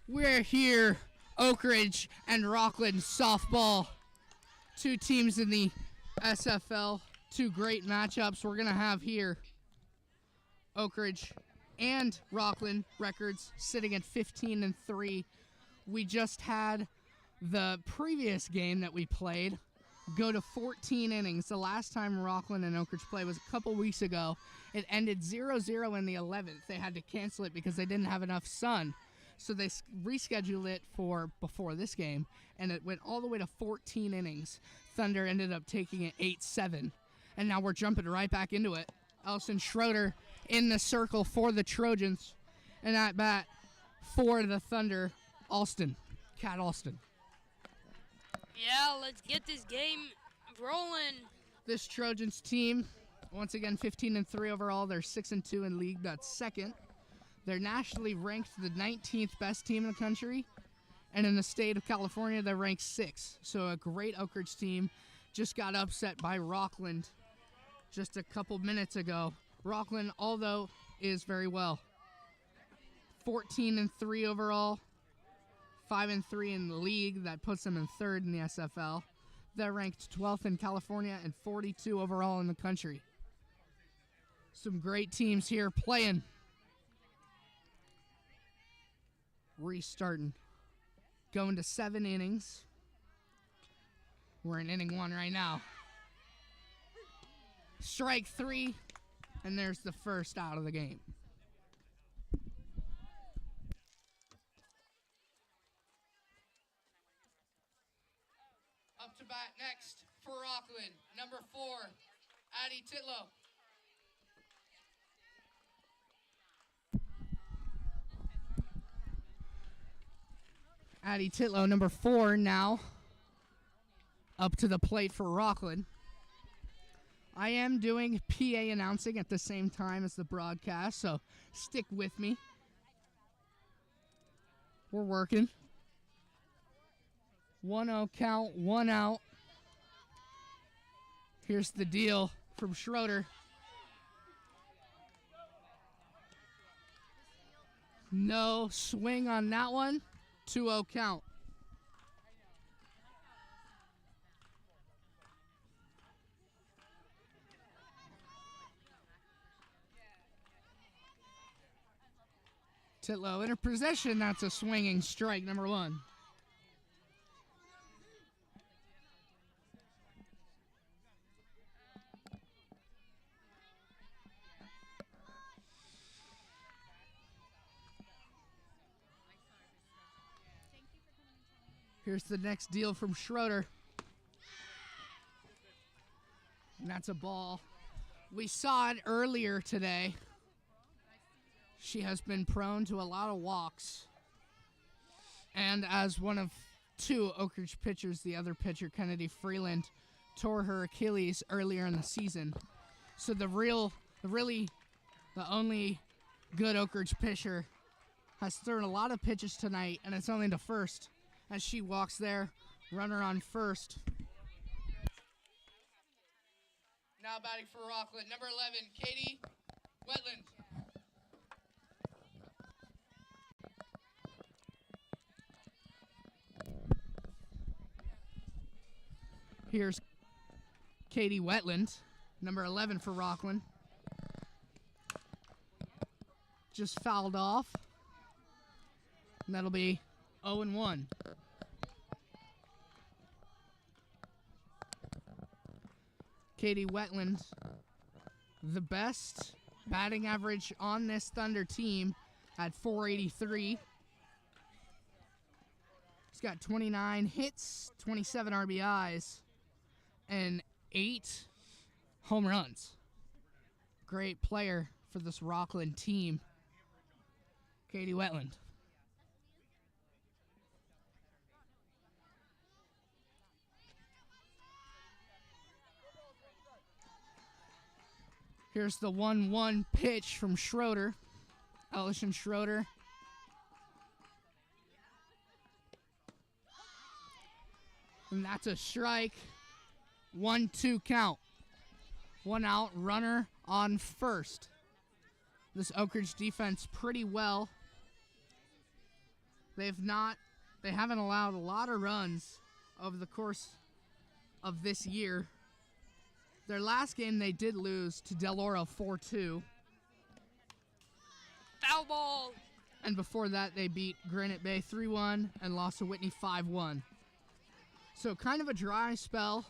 We're here, Oak Ridge and Rocklin softball. Two teams in the SFL. Two great matchups we're going to have here. Oak Ridge and Rocklin records sitting at 15-3. We just had the previous game that we played go to 14 innings. The last time Rocklin and Oak Ridge played was a couple weeks ago. It ended 0-0 in the 11th. They had to cancel it because they didn't have enough sun. So they rescheduled it for before this game, and it went all the way to 14 innings. Thunder ended up taking it 8-7, and now we're jumping right back into it. Elson Schroeder in the circle for the Trojans, and at bat for the Thunder, Cat Alston. Yeah, let's get this game rolling. This Trojans team, once again, 15-3 overall. They're 6-2 in league. That's second. They're nationally ranked the 19th best team in the country, and in the state of California, they're ranked 6th. So a great Oak Ridge team just got upset by Rocklin just a couple minutes ago. Rocklin, although, is very well. 14-3 overall, 5-3 in the league. That puts them in third in the SFL. They're ranked 12th in California and 42 overall in the country. Some great teams here playing. Restarting. Going to 7 innings. We're in inning 1 right now. Strike 3, and there's the first out of the game. Up to bat next for Rocklin, number 4, Addie Titlow. Addie Titlow, number 4, now up to the plate for Rocklin. I am doing PA announcing at the same time as the broadcast, so stick with me. We're working. 1-0 count, 1 out. Here's the deal from Schroeder. No swing on that one. 2-0 count. Titlow in a possession. That's a swinging strike, number 1. Here's the next deal from Schroeder. And that's a ball. We saw it earlier today. She has been prone to a lot of walks. And as one of 2 Oak Ridge pitchers, the other pitcher, Kennedy Freeland, tore her Achilles earlier in the season. So the only good Oak Ridge pitcher has thrown a lot of pitches tonight, and it's only the first. As she walks there, runner on first. Now batting for Rocklin, number 11, Katie Wetland. Here's Katie Wetland, number 11 for Rocklin. Just fouled off. And that'll be 0-1. Katie Wetland, the best batting average on this Thunder team at .483. He's got 29 hits, 27 RBIs, and 8 home runs. Great player for this Rocklin team, Katie Wetland. Here's the 1-1 pitch from Schroeder. Ellison Schroeder. And that's a strike. 1-2 count. 1 out, runner on first. This Oak Ridge defense pretty well. They haven't allowed a lot of runs over the course of this year. Their last game they did lose to Del Oro 4-2. Foul ball. And before that, they beat Granite Bay 3-1 and lost to Whitney 5-1. So kind of a dry spell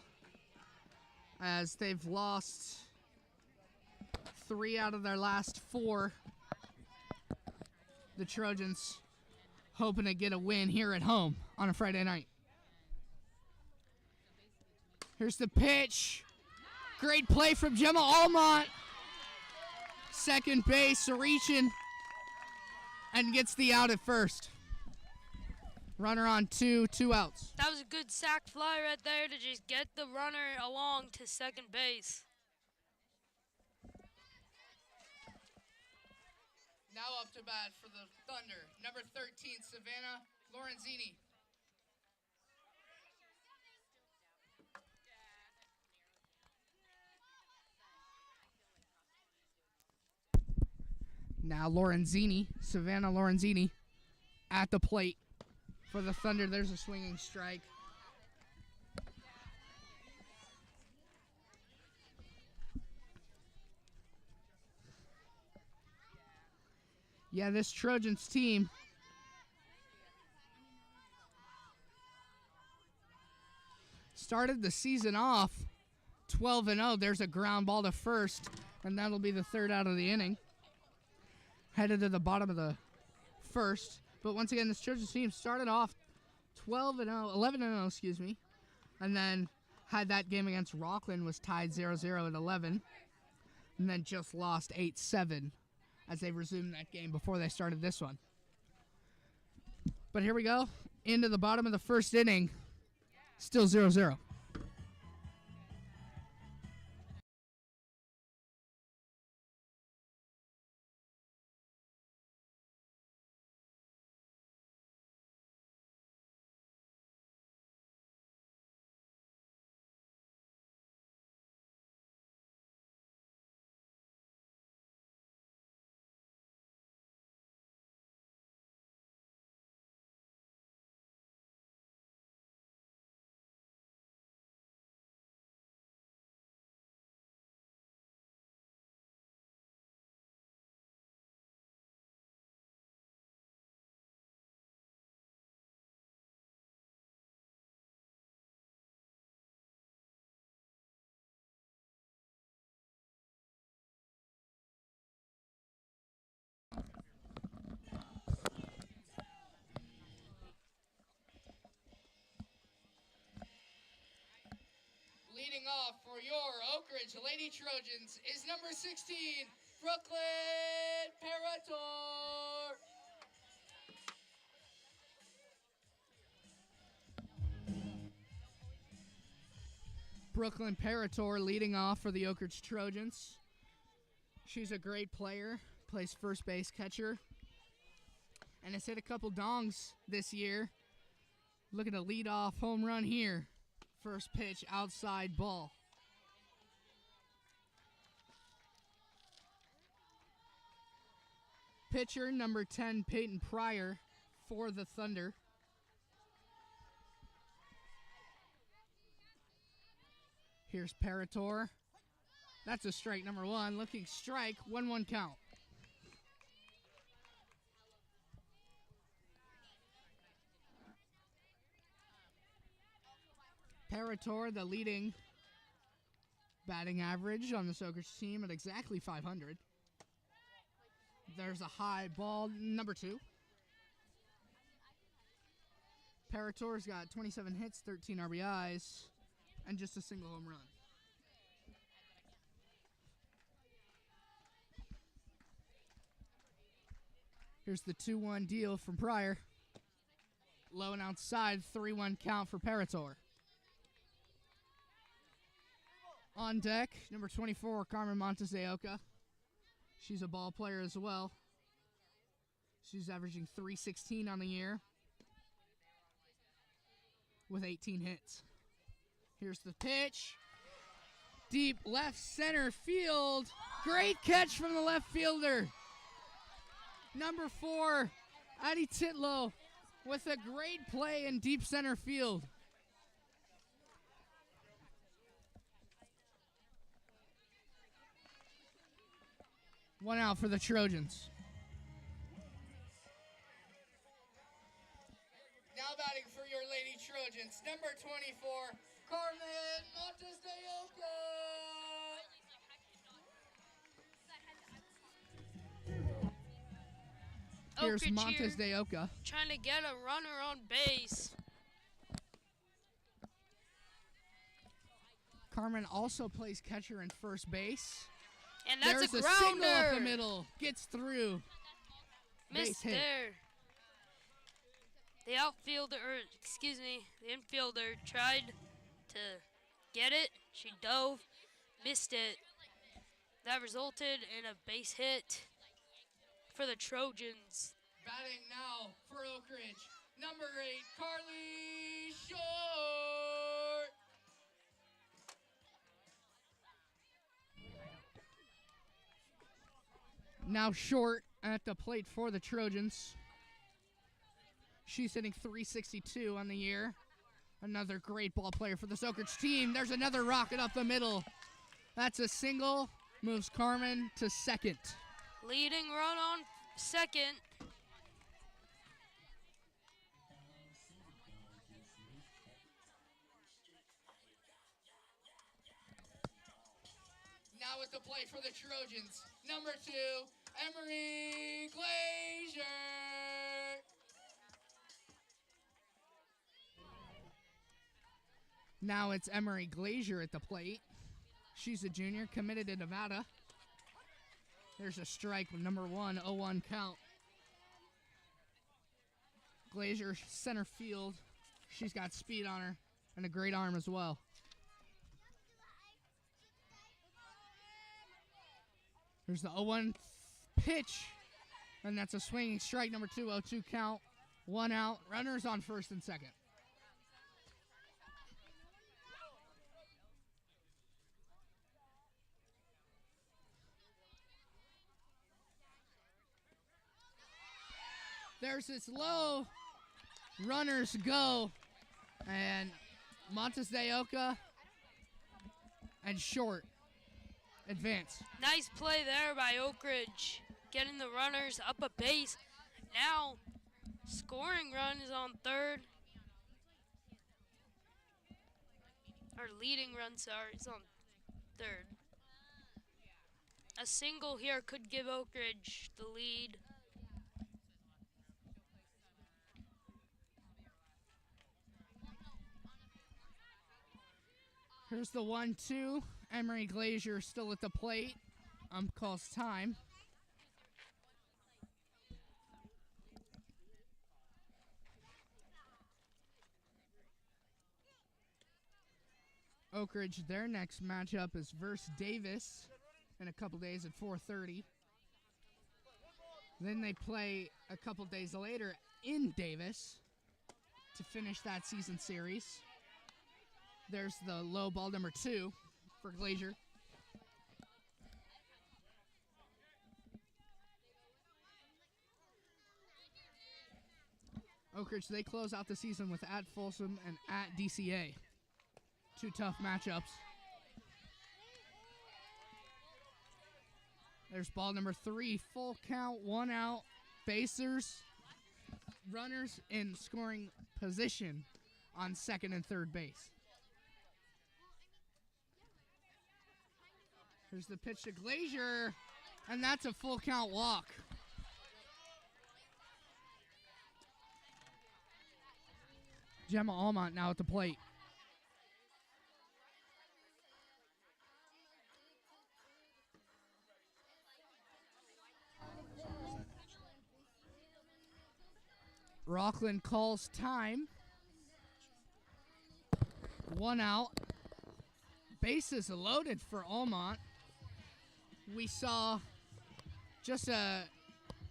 as they've lost 3 out of their last 4. The Trojans hoping to get a win here at home on a Friday night. Here's the pitch. Great play from Gemma Almont. Second base, reaching and gets the out at first. Runner on 2 outs. That was a good sac fly right there to just get the runner along to second base. Now up to bat for the Thunder, number 13, Savannah Lorenzini. Now Savannah Lorenzini at the plate for the Thunder. There's a swinging strike. Yeah, this Trojans team started the season off 12-0. There's a ground ball to first, and that'll be the third out of the inning. Headed to the bottom of the first. But once again, this Trojans team started off 11-0, excuse me. And then had that game against Rocklin, was tied 0-0 at 11. And then just lost 8-7 as they resumed that game before they started this one. But here we go, into the bottom of the first inning, still 0-0. Leading off for your Oak Ridge Lady Trojans is number 16, Brooklyn Parator. Brooklyn Parator leading off for the Oak Ridge Trojans. She's a great player, plays first base catcher, and has hit a couple dongs this year. Looking to lead off home run here. First pitch, outside ball. Pitcher, number 10, Peyton Pryor for the Thunder. Here's Parator. That's a strike, number 1. Looking strike, 1-1 count. Parator, the leading batting average on the Oak Ridge team at exactly 500. There's a high ball, number 2. Parator's got 27 hits, 13 RBIs, and just a single home run. Here's the 2-1 deal from Pryor. Low and outside, 3-1 count for Parator. On deck, number 24, Carmen Montes de Oca. She's a ball player as well. She's averaging .316 on the year with 18 hits. Here's the pitch. Deep left center field. Great catch from the left fielder. Number 4, Addie Titlow with a great play in deep center field. One out for the Trojans. Now batting for your Lady Trojans, number 24, Carmen Montes de Oca. Here's Montes de Oca. Trying to get a runner on base. Carmen also plays catcher and first base. And that's There's a a single grounder. up the middle. Gets through. Missed Base hit. there. The infielder tried to get it. She dove, missed it. That resulted in a base hit for the Trojans. Batting now for Oak Ridge, number 8, Carly Short. Now Short at the plate for the Trojans. She's hitting .362 on the year. Another great ball player for the Oak Ridge team. There's another rocket up the middle. That's a single. Moves Carmen to second. Leading run on second. Now at the plate for the Trojans, number 2, Emery Glazier. Now it's Emery Glazier at the plate. She's a junior, committed to Nevada. There's a strike with number 1, 0-1 count. Glazier, center field. She's got speed on her and a great arm as well. There's the 0-1 pitch, and that's a swinging strike, number 2, 0-2 count. 1 out, runners on first and second. There's this low, runners go, and Montes de Oca and Short advance. Nice play there by Oak Ridge, getting the runners up a base. Now, scoring run is on third. Our leading run, sorry, is on third. A single here could give Oak Ridge the lead. Here's the 1-2. Emery Glazier still at the plate. Calls time. Oak Ridge, their next matchup is versus Davis in a couple days at 4:30. Then they play a couple days later in Davis to finish that season series. There's the low ball, number 2 for Glazier. Oak Ridge, they close out the season with at Folsom and at DCA. 2 tough matchups. There's ball number 3, full count, 1 out, basers, runners in scoring position on second and third base. Here's the pitch to Glazier, and that's a full count walk. Gemma Almont now at the plate. Rocklin calls time. 1 out. Bases loaded for Almont. We saw just a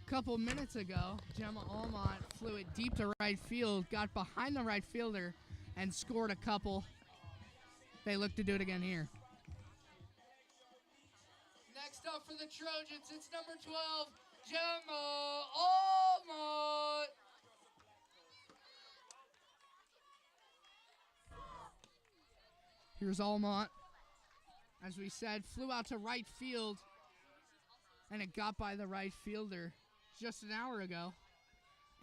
couple minutes ago, Gemma Almont flew it deep to right field, got behind the right fielder, and scored a couple. They look to do it again here. Next up for the Trojans, it's number 12, Gemma Almont. Here's Almont. As we said, flew out to right field, and it got by the right fielder just an hour ago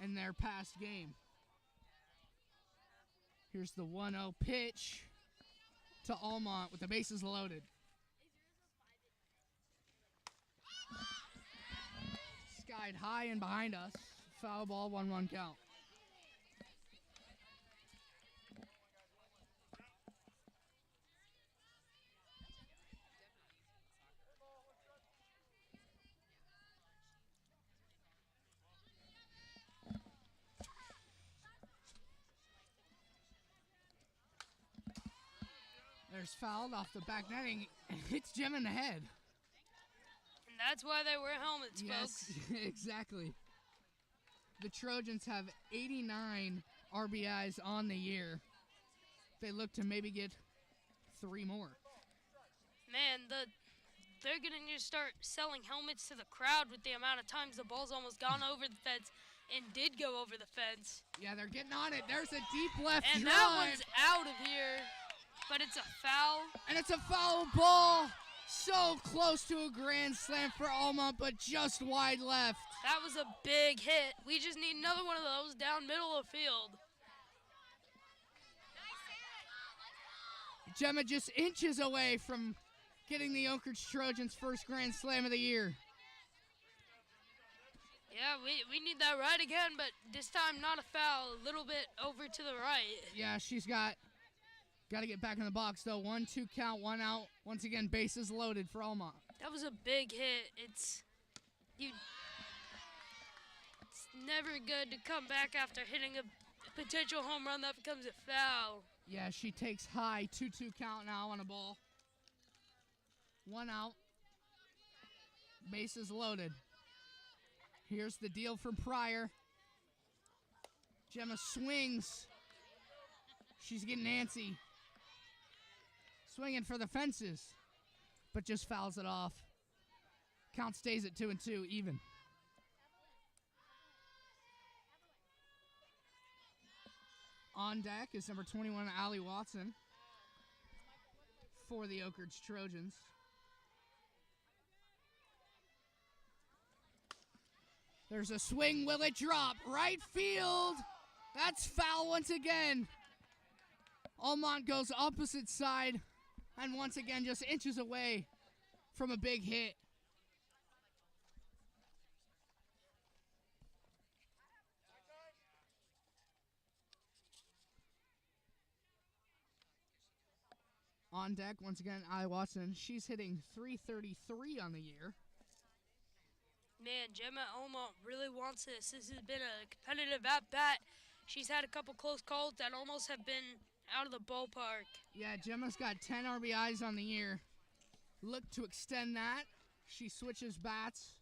in their past game. Here's the 1-0 pitch to Almont with the bases loaded. Skied high and behind us. Foul ball, 1-1 count. There's fouled off the back netting. Hits Jim in the head. And that's why they wear helmets, folks. Yes, exactly. The Trojans have 89 RBIs on the year. They look to maybe get 3 more. Man, they're going to need to start selling helmets to the crowd with the amount of times the ball's almost gone over the fence and did go over the fence. Yeah, they're getting on it. There's a deep left and drive. That one's out of here, but it's a foul. And it's a foul ball. So close to a grand slam for Almont, but just wide left. That was a big hit. We just need another one of those down middle of the field. Gemma just inches away from getting the Oak Ridge Trojans' first grand slam of the year. Yeah, we need that right again, but this time not a foul, a little bit over to the right. Yeah, she's got to get back in the box, though. 1-2 count, 1 out. Once again, bases loaded for Almont. That was a big hit. It's never good to come back after hitting a potential home run that becomes a foul. Yeah, she takes high. 2-2 count now on a ball. 1 out. Bases loaded. Here's the deal from Pryor. Gemma swings. She's getting antsy. Swinging for the fences, but just fouls it off. Count stays at 2-2, even. On deck is number 21, Allie Watson, for the Oak Ridge Trojans. There's a swing. Will it drop? Right field. That's foul once again. Almont goes opposite side and once again just inches away from a big hit. On deck, once again, Allie Watson. She's hitting .333 on the year. Man, Gemma Almont really wants this. This has been a competitive at-bat. She's had a couple close calls that almost have been out of the ballpark. Yeah, Gemma's got 10 RBIs on the year. Look to extend that. She switches bats.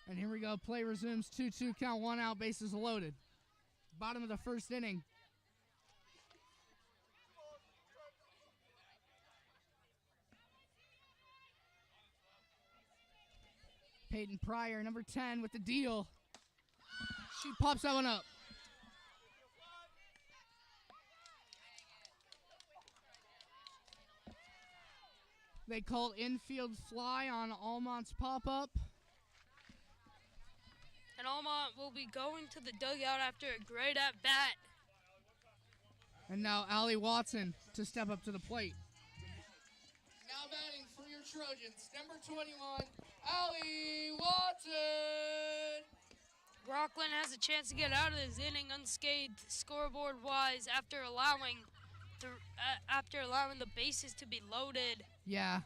And here we go. Play resumes. 2-2 count, 1 out, bases loaded. Bottom of the first inning. Peyton Pryor, number 10, with the deal. She pops that one up. They call infield fly on Almont's pop-up. And Almont will be going to the dugout after a great at-bat. And now Allie Watson to step up to the plate. Now batting for your Trojans, number 21, Allie Watson. Rocklin has a chance to get out of this inning unscathed scoreboard-wise after allowing the bases to be loaded. Yeah,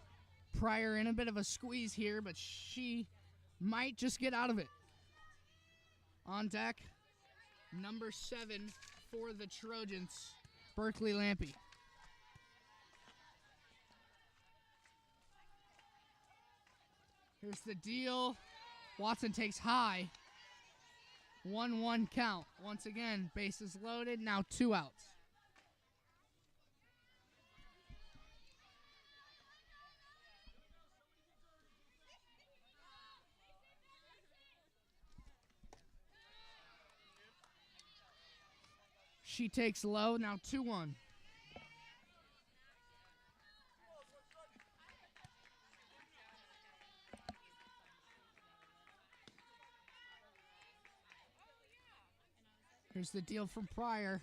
Pryor in a bit of a squeeze here, but she might just get out of it. On deck, number 7 for the Trojans, Berkeley Lampy. Here's the deal. Watson takes high. 1-1 count. Once again, bases loaded, now 2 outs. She takes low, now 2-1. Here's the deal from Pryor.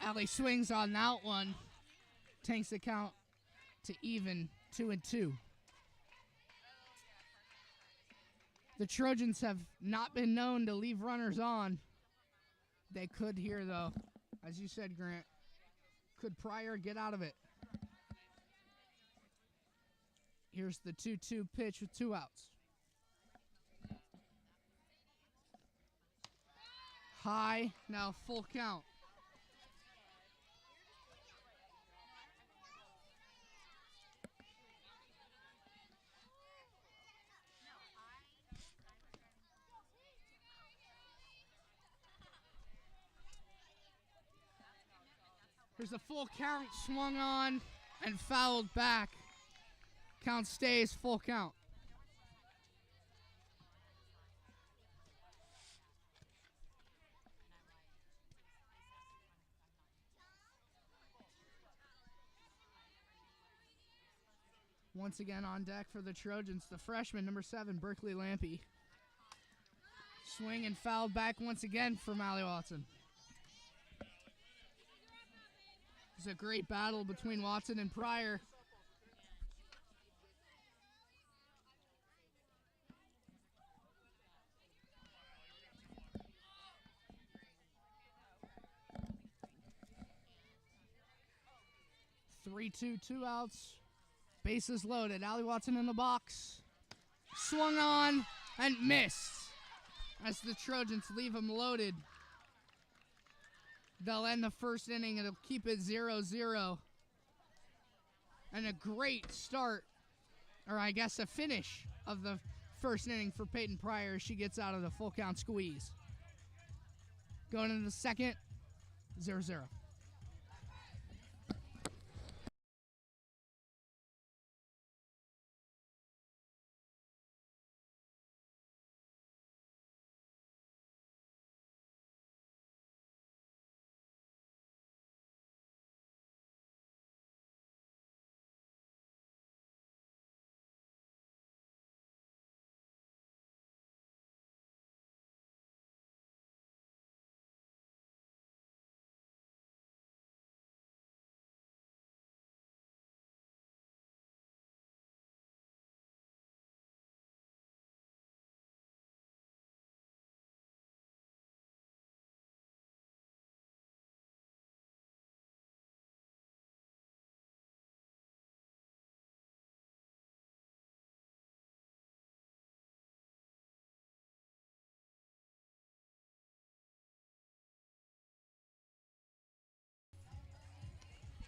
Allie swings on that one. Takes the count to even 2-2. The Trojans have not been known to leave runners on. They could here, though. As you said, Grant. Could Pryor get out of it? Here's the 2-2 pitch with 2 outs. High, now full count. There's a full count, swung on and fouled back. Count stays, full count. Once again on deck for the Trojans, the freshman, number 7, Berkeley Lampy. Swing and fouled back once again for Allie Watson. It's a great battle between Watson and Pryor. Three-two, 2 outs. Bases loaded. Allie Watson in the box. Swung on and missed. As the Trojans leave him loaded. They'll end the first inning. It'll keep it 0-0. And a great start, or I guess a finish of the first inning for Peyton Pryor as she gets out of the full count squeeze. Going into the second, 0-0.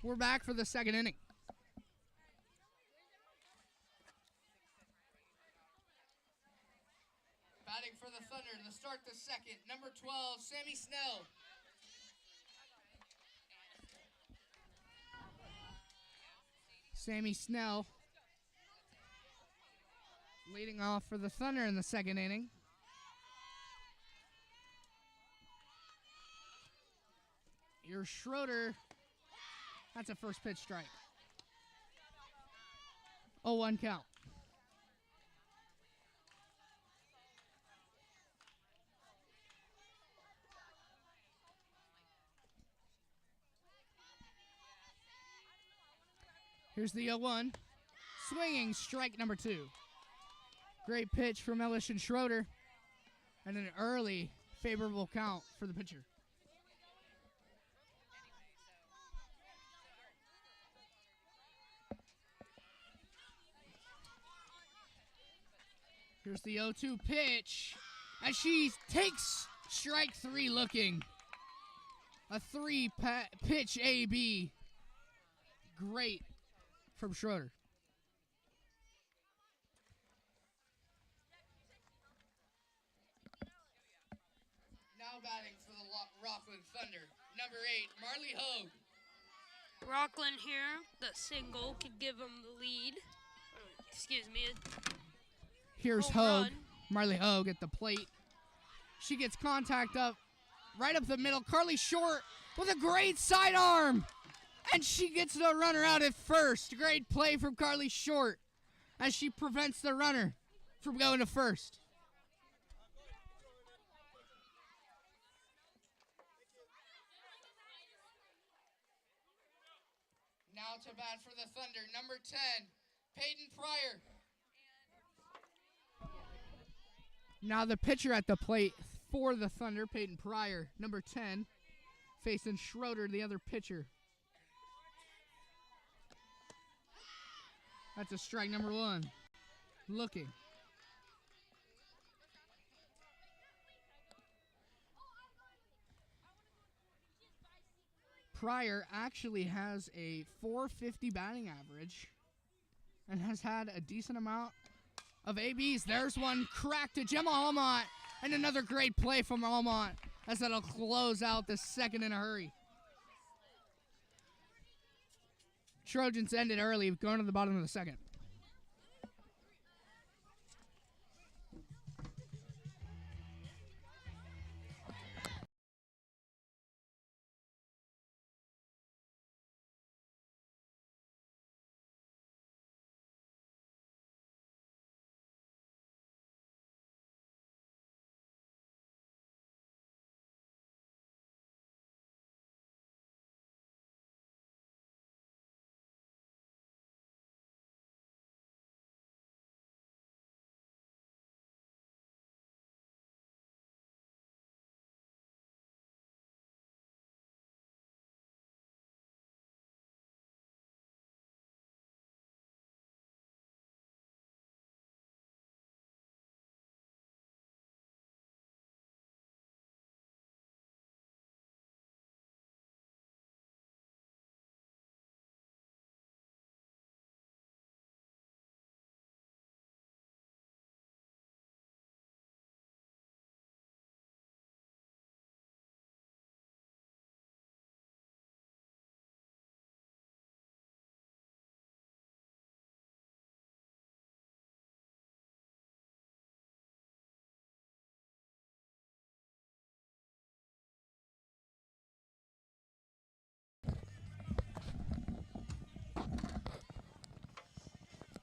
We're back for the second inning. Batting for the Thunder to start the second, number 12, Sammy Snell. Sammy Snell leading off for the Thunder in the second inning. Here's Schroeder. That's a first pitch strike. 0-1 count. Here's the 0-1. Swinging strike number 2. Great pitch from Ellis and Schroeder. And an early favorable count for the pitcher. Here's the 0-2 pitch, and she takes strike 3 looking. A 3-pitch AB. Great from Schroeder. Now batting for the Rocklin Thunder, number 8, Marley Hogue. Rocklin here, the single could give him the lead. Excuse me. Here's Hogue, Marley Hogue at the plate. She gets contact up right up the middle. Carly Short with a great sidearm. And she gets the runner out at first. Great play from Carly Short as she prevents the runner from going to first. Now to bat for the Thunder, number 10, Peyton Pryor. Now the pitcher at the plate for the Thunder, Peyton Pryor, number 10, facing Schroeder, the other pitcher. That's a strike number 1. Looking. Pryor actually has a .450 batting average and has had a decent amount of ABs. There's one crack to Gemma Almont, and another great play from Almont as that'll close out the second in a hurry. Trojans ended early, going to the bottom of the second.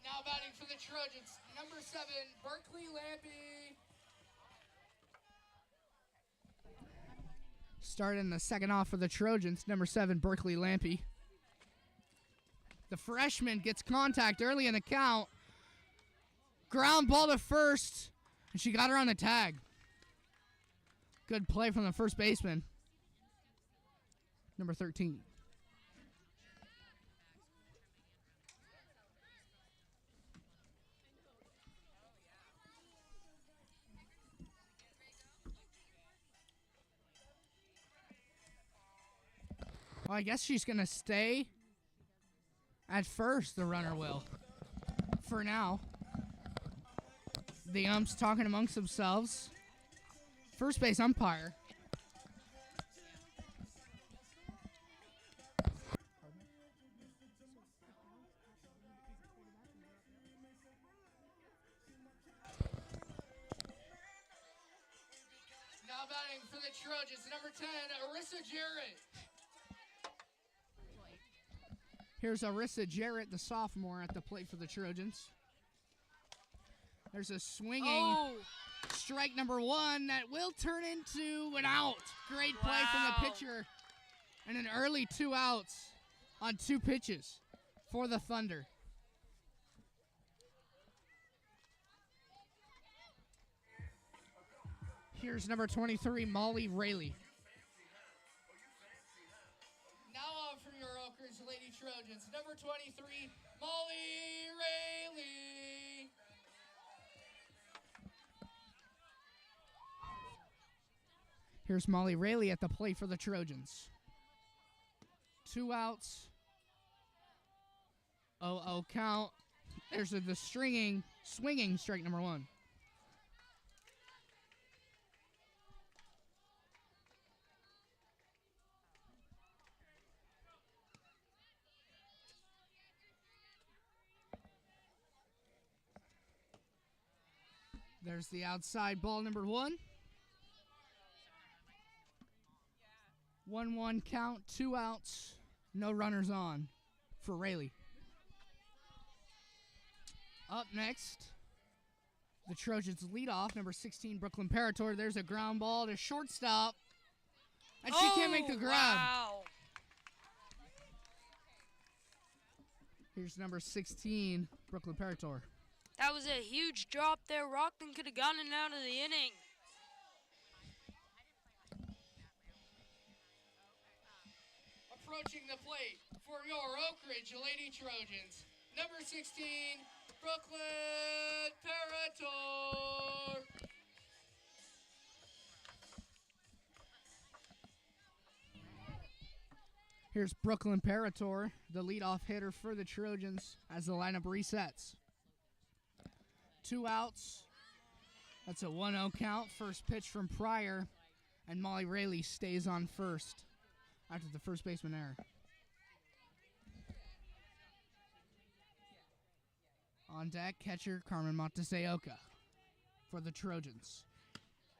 Now batting for the Trojans, number 7, Berkeley Lampy. Starting the second off for the Trojans, number 7, Berkeley Lampy. The freshman gets contact early in the count. Ground ball to first, and she got her on the tag. Good play from the first baseman, number 13. Well, I guess she's going to stay at first, the runner will. For now. The umps talking amongst themselves. First base umpire. Now batting for the Trojans, number 10, Arissa Jarrett. Here's Arissa Jarrett, the sophomore, at the plate for the Trojans. There's a swinging strike number 1 that will turn into an out. Great play from the pitcher. And an early 2 outs on 2 pitches for the Thunder. Here's number 23, Molly Rayleigh. Lady Trojans, number 23, Molly Rayleigh. Here's Molly Rayleigh at the plate for the Trojans. 2 outs. 0-0 count. There's the swinging strike number 1. There's the outside ball number 1. 1-1 count, 2 outs, no runners on for Rayleigh. Up next, the Trojans lead off, number 16, Brooklyn Parator. There's a ground ball to shortstop, and she can't make the grab. Wow. Here's number 16, Brooklyn Parator. That was a huge drop there. Rocklin could have gotten out of the inning. Approaching the plate for your Oak Ridge Lady Trojans, number 16, Brooklyn Parator. Here's Brooklyn Parator, the leadoff hitter for the Trojans as the lineup resets. 2 outs. That's a 1-0 count. First pitch from Pryor, and Molly Rayleigh stays on first after the first baseman error. On deck, catcher Carmen Monteseoca for the Trojans.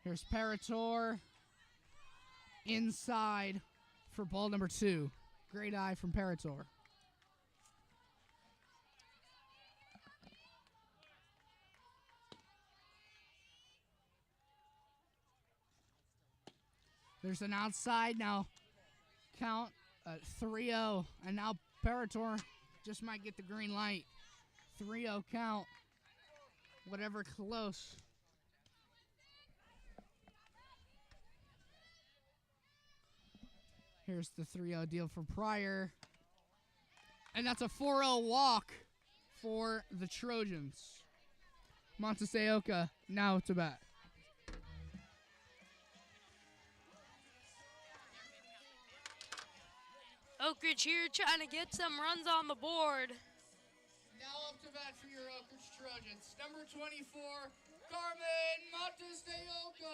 Here's Parator inside for ball number 2. Great eye from Parator. There's an outside now. Count 3-0, and now Parator just might get the green light. 3-0 count, whatever close. Here's the 3-0 deal for Pryor, and that's a 4-0 walk for the Trojans. Monteseoca now to bat. Oak Ridge here trying to get some runs on the board. Now up to bat for your Oak Ridge Trojans. Number 24, Carmen Monteseoca.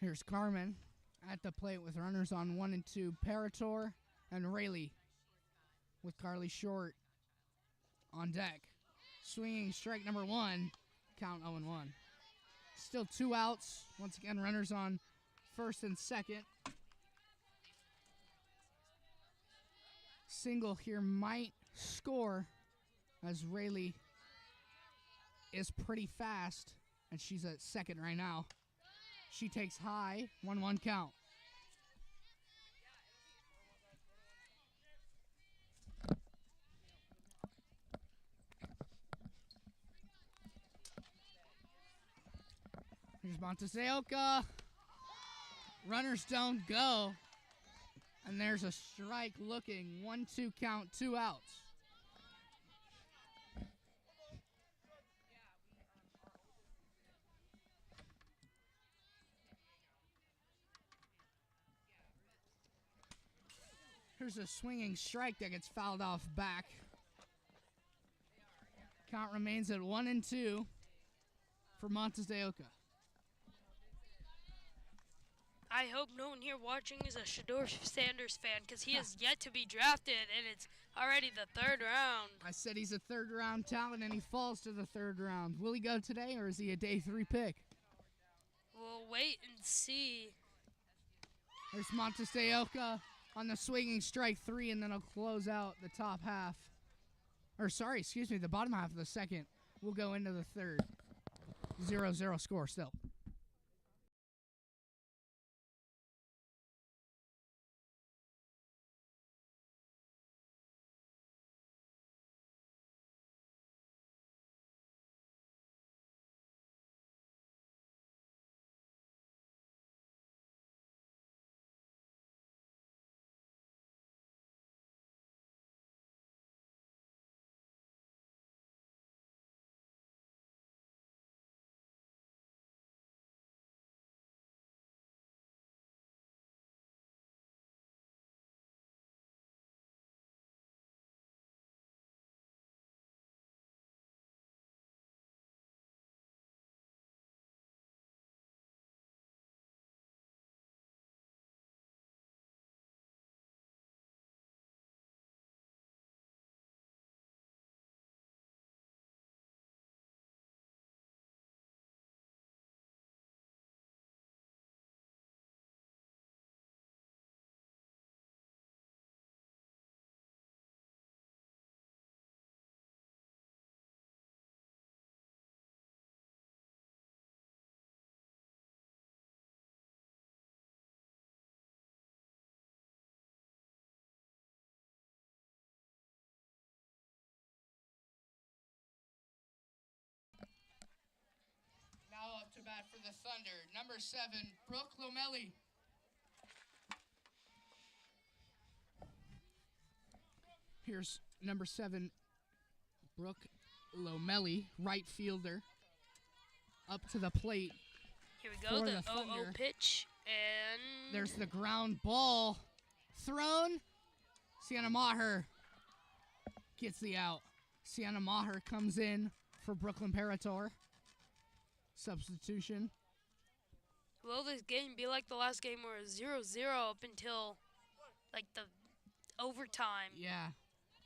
Here's Carmen at the plate with runners on 1 and 2. Parator and Rayleigh with Carly Short on deck. Swinging strike number 1, count 0-1. Still 2 outs. Once again, runners on first and second. Single here might score as Rayleigh is pretty fast, and she's at second right now. She takes high, 1-1 count. Here's Monteseoca. Runners don't go. And there's a strike looking. 1-2 count, 2 outs. Here's a swinging strike that gets fouled off back. Count remains at 1 and 2 for Monteseoca. I hope no one here watching is a Shador Sanders fan because he has yet to be drafted, and it's already the 3rd round. I said he's a 3rd round talent, and he falls to the 3rd round. Will he go today, or is he a day 3 pick? We'll wait and see. There's Monteseoca on the swinging strike 3, and then he'll close out the top half. The bottom half of the second. We'll go into the 3rd. 0-0 score still. bat for the Thunder, number 7, Brooke Lomelli. Here's number 7, Brooke Lomelli, right fielder, up to the plate. Here we go, for the the 0-0 Thunder. pitch, and There's the ground ball thrown. Sienna Maher gets the out. Sienna Maher comes in for Brooklyn Parator. Substitution. will this game be like the last game where it was 0-0 up until like the overtime? Yeah.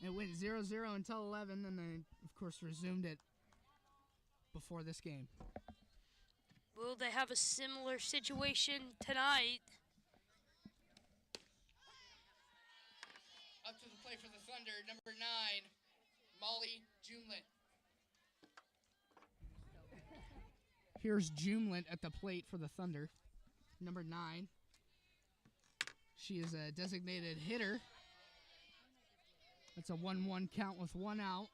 It went 0-0 until 11, and then, of course, resumed it before this game. Will they have a similar situation tonight? Up to the plate for the Thunder, number 9, Molly Jumlet. Here's Jumlet at the plate for the Thunder, number 9. She is a designated hitter. It's a 1-1 count with 1 out.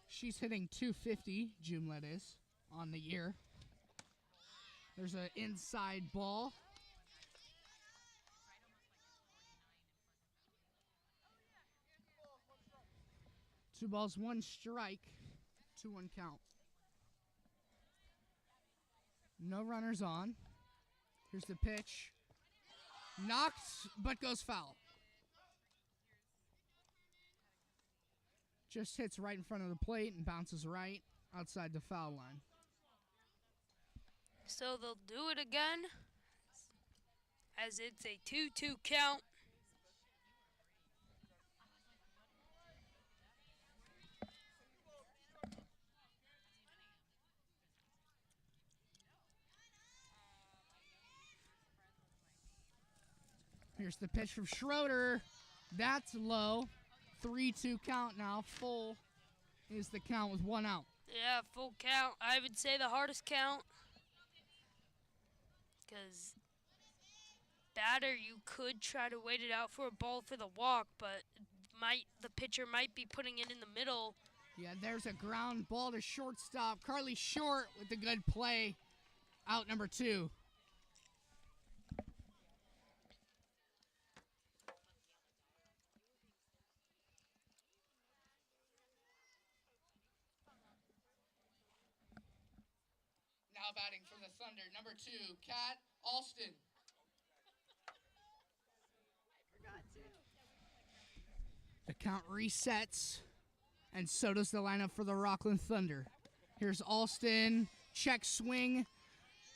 She's hitting .250, Jumlet is, on the year. There's an inside ball. Two balls, 1 strike, 2-1 count. No runners on. Here's the pitch. Knocked, but goes foul. Just hits right in front of the plate and bounces right outside the foul line. So they'll do it again, as it's a 2-2 count. Here's the pitch from Schroeder. That's low. 3-2 count now. Full is the count with 1 out. Yeah, full count. I would say the hardest count. Because batter, you could try to wait it out for a ball for the walk, but the pitcher might be putting it in the middle. Yeah, there's a ground ball to shortstop. Carly Short with the good play. Out number 2. Now batting for the Thunder, number 2, Kat Alston. The count resets, and so does the lineup for the Rocklin Thunder. Here's Alston, check swing,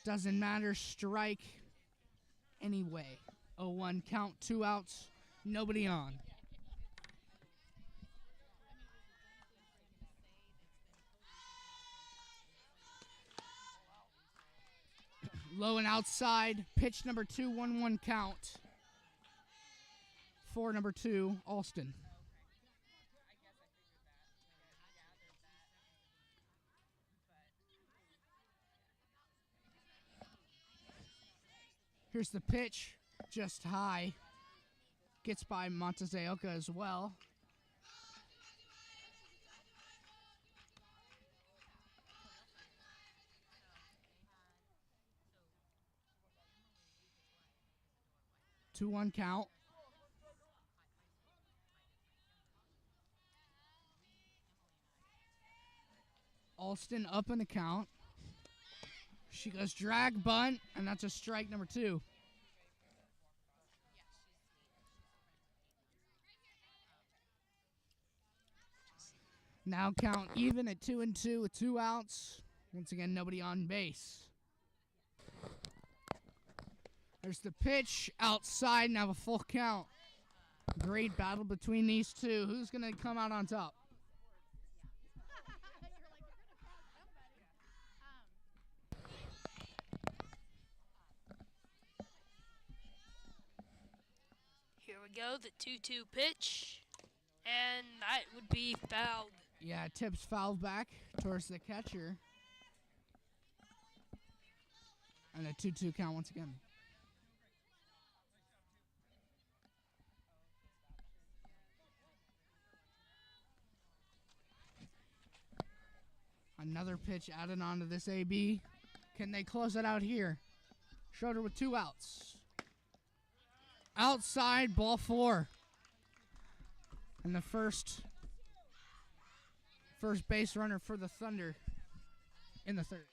doesn't matter, strike anyway. 0-1 count, 2 outs, nobody on. Low and outside, pitch number 2, 1-1 count. For number 2, Alston. Here's the pitch, just high. Gets by Montezaoka as well. 2-1 count. Alston up in the count. She goes drag bunt, and that's a strike number 2. Now count even at 2-2 with 2 outs. Once again, nobody on base. There's the pitch outside, now a full count. Great battle between these two. Who's going to come out on top? Here we go, the 2-2 pitch, and that would be fouled. Yeah, tips foul back towards the catcher. And a 2-2 count once again. Another pitch added onto this AB. Can they close it out here? Schroeder with 2 outs. Outside, ball 4. And the first base runner for the Thunder in the 3rd.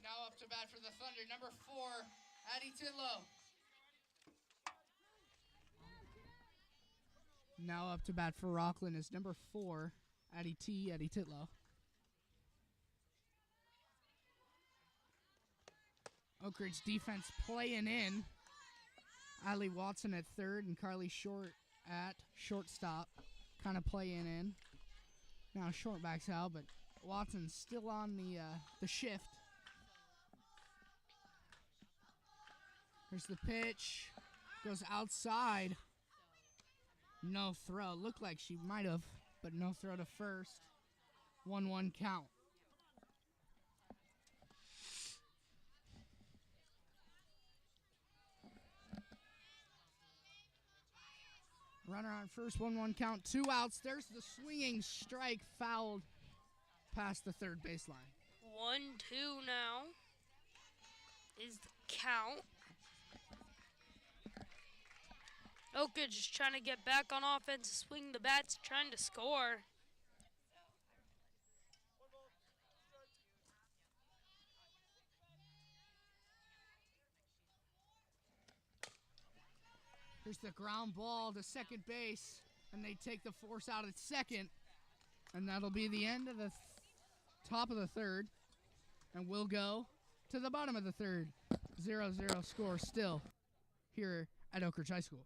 Now up to bat for the Thunder, number 4, Addie Titlow. Now up to bat for Rocklin is number 4, Addie Titlow. Oak Ridge defense playing in. Allie Watson at 3rd and Carly Short at shortstop, kind of playing in. Now Short backs out, but Watson's still on the shift. Here's the pitch. Goes outside. No throw. Looked like she might have, but no throw to first. 1-1 count. Runner on first, 1-1 count, 2 outs. There's the swinging strike, fouled past the 3rd baseline. 1-2 now is the count. Oak Ridge just trying to get back on offense, swing the bats, trying to score. Here's the ground ball to second base, and they take the force out at second. And that'll be the end of the top of the 3rd. And we'll go to the bottom of the 3rd. 0-0 score still here at Oak Ridge High School.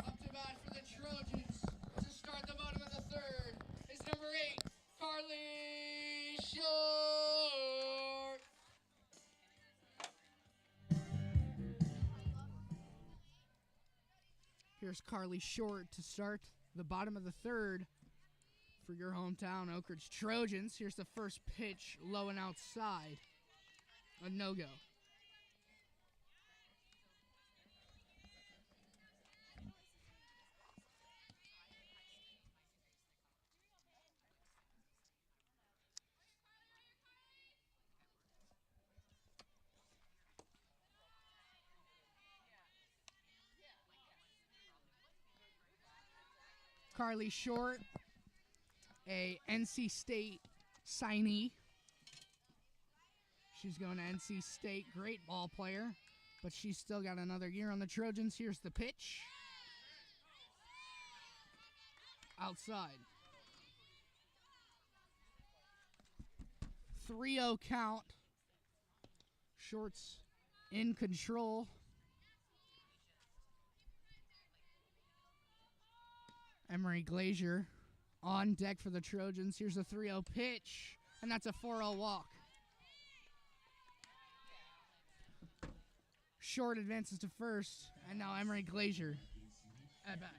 Up to bat for the Trojans to start the bottom of the 3rd is number 8, Carly Short. Here's Carly Short to start the bottom of the 3rd for your hometown Oak Ridge Trojans. Here's the first pitch, low and outside. A no-go. Carly Short, a NC State signee. She's going to NC State, great ball player, but she's still got another year on the Trojans. Here's the pitch. Outside. 3-0 count. Short's in control. Emery Glazier on deck for the Trojans. Here's a 3-0 pitch, and that's a 4-0 walk. Short advances to first, and now Emery Glazier at bat.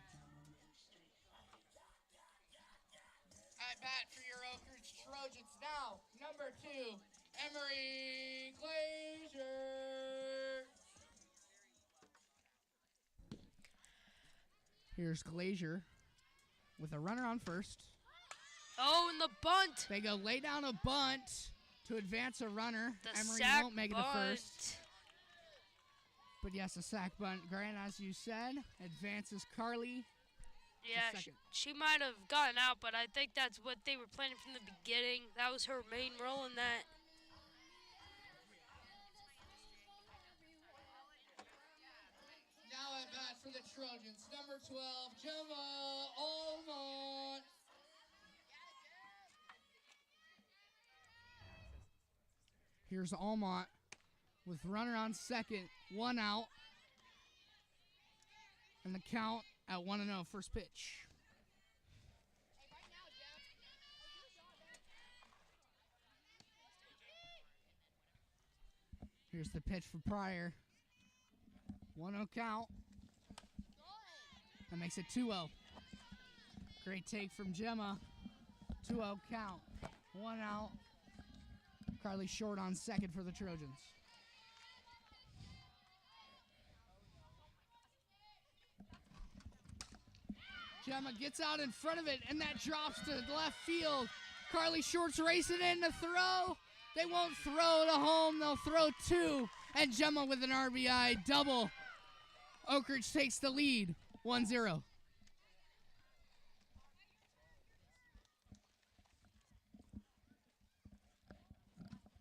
At bat for your Oak Ridge Trojans now, number 2, Emery Glazier. Here's Glazier with a runner on first. Oh, and the bunt. They go lay down a bunt to advance a runner. The Emery sack won't make it bunt. to first. But yes, a sack bunt. Grant, as you said, advances Carly. Yeah, she might have gotten out, but I think that's what they were planning from the beginning. That was her main role in that. Now at bat for the Trojans, number 12, Gemma Almont. Here's Almont with runner on second, 1 out. And the count at 1-0, first pitch. Here's the pitch for Pryor. 1-0 count. That makes it 2-0. Great take from Gemma. 2-0 count. 1 out. Carly short on second for the Trojans. Gemma gets out in front of it, and that drops to left field. Carly Short's racing in to throw. They won't throw to home. They'll throw 2. And Gemma with an RBI double. Oak Ridge takes the lead, 1-0.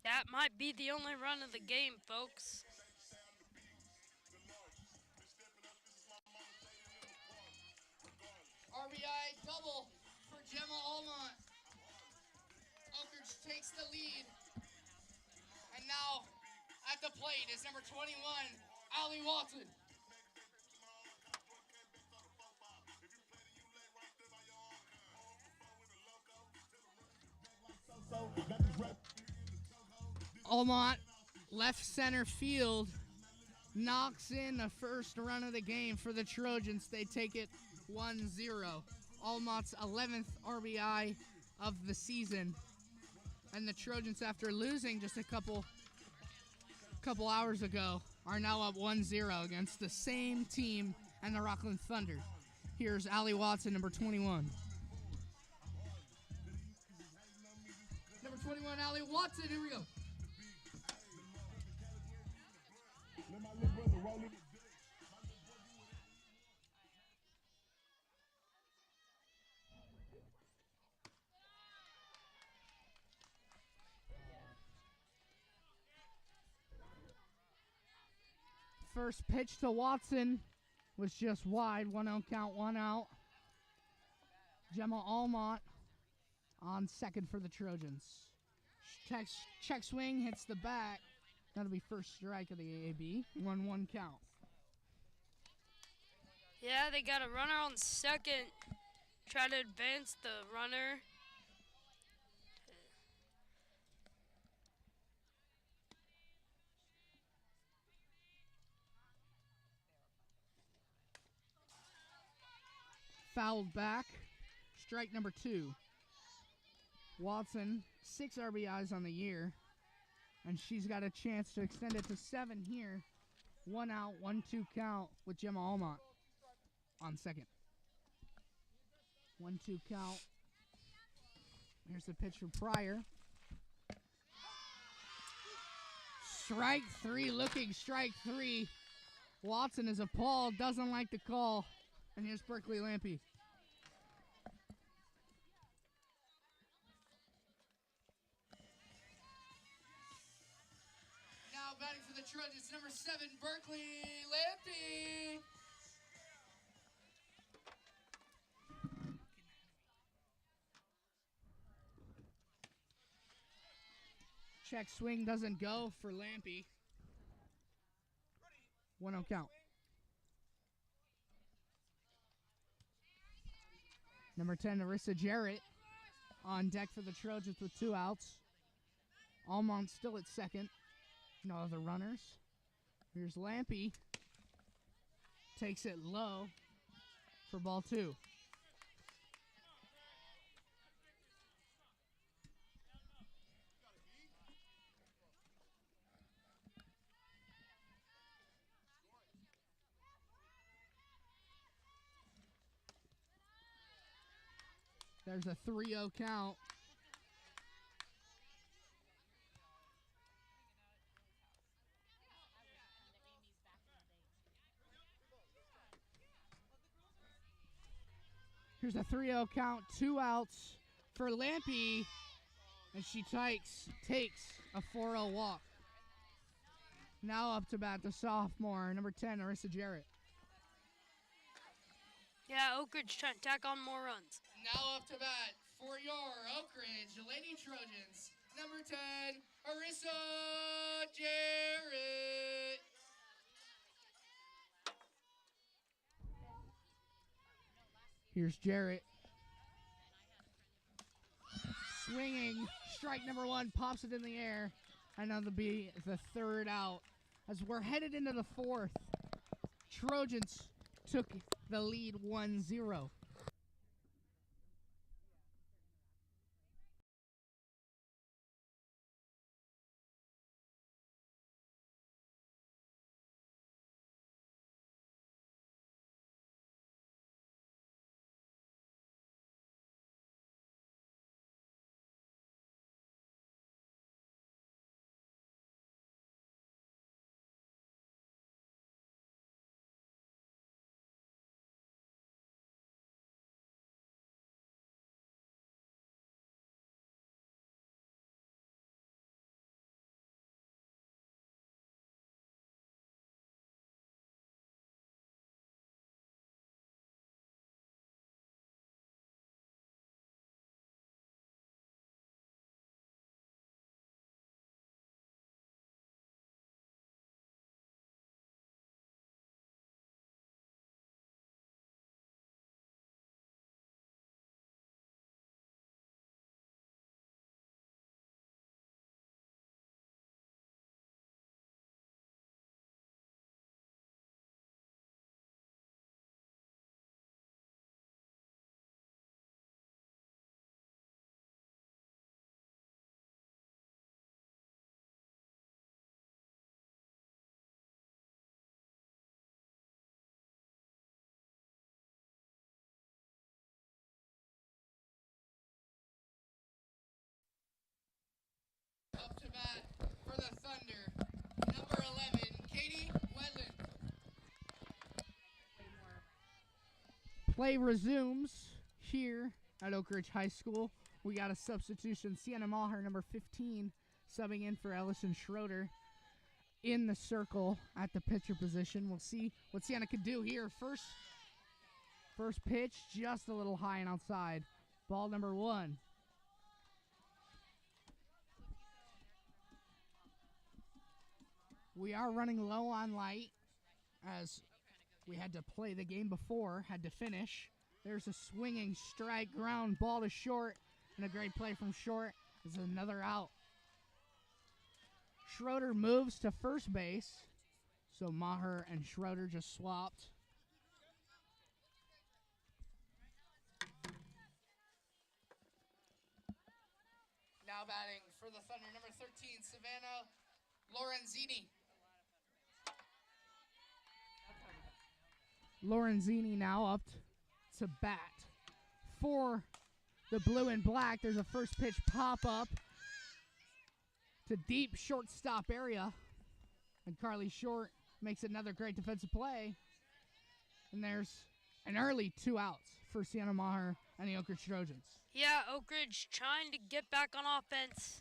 That might be the only run of the game, folks. RBI double for Gemma Almont. Oak Ridge takes the lead. And now at the plate is number 21, Allie Watson. Almont, left center field, knocks in the first run of the game for the Trojans. They take it 1-0. Almont's 11th RBI of the season. And the Trojans, after losing just a couple hours ago, are now up 1-0 against the same team and the Rocklin Thunder. Here's Allie Watson, number 21. Number 21, Allie Watson, here we go. First pitch to Watson was just wide. 1-0 count, 1 out. Gemma Almont on second for the Trojans. Check swing, hits the bat. That'll be first strike of the AAB. 1-1 count. Yeah, they got a runner on second. Try to advance the runner. Fouled back. Strike number 2. Watson, 6 RBIs on the year. And she's got a chance to extend it to 7 here. 1 out, 1-2 count with Gemma Almont on second. 1-2 count. Here's the pitch for Pryor. Strike 3, looking strike 3. Watson is appalled, doesn't like the call. And here's Berkeley Lampy. Now batting for the Trojans, number 7, Berkeley Lampy. Check swing doesn't go for Lampy. 1-0 count. Number 10, Arissa Jarrett on deck for the Trojans with 2 outs. Almont still at second. No other runners. Here's Lampy. Takes it low for ball 2. There's a 3-0 count. Here's a 3-0 count, 2 outs for Lampy, and she takes a 4-0 walk. Now up to bat, the sophomore, number 10, Arissa Jarrett. Yeah, Oak Ridge trying to tack on more runs. Now up to bat for your Oak Ridge Lady Trojans, number 10, Arissa Jarrett. Here's Jarrett. Swinging, strike number 1, pops it in the air. And that'll be the 3rd out. As we're headed into the 4th, Trojans took the lead 1-0. Up to bat for the Thunder, number 11, Katie Wetland. Play resumes here at Oak Ridge High School. We got a substitution, Sienna Maher, number 15, subbing in for Ellison Schroeder in the circle at the pitcher position. We'll see what Sienna can do here. First pitch, just a little high and outside. Ball number 1. We are running low on light as we had to play the game before, had to finish. There's a swinging strike, ground ball to short, and a great play from short is another out. Schroeder moves to first base, so Maher and Schroeder just swapped. Now batting for the Thunder, number 13, Savannah Lorenzini. Lorenzini now up to bat for the blue and black. There's a first pitch pop up to deep shortstop area, and Carly Short makes another great defensive play. And there's an early 2 outs for Sienna Maher and the Oak Ridge Trojans. Yeah, Oak Ridge trying to get back on offense.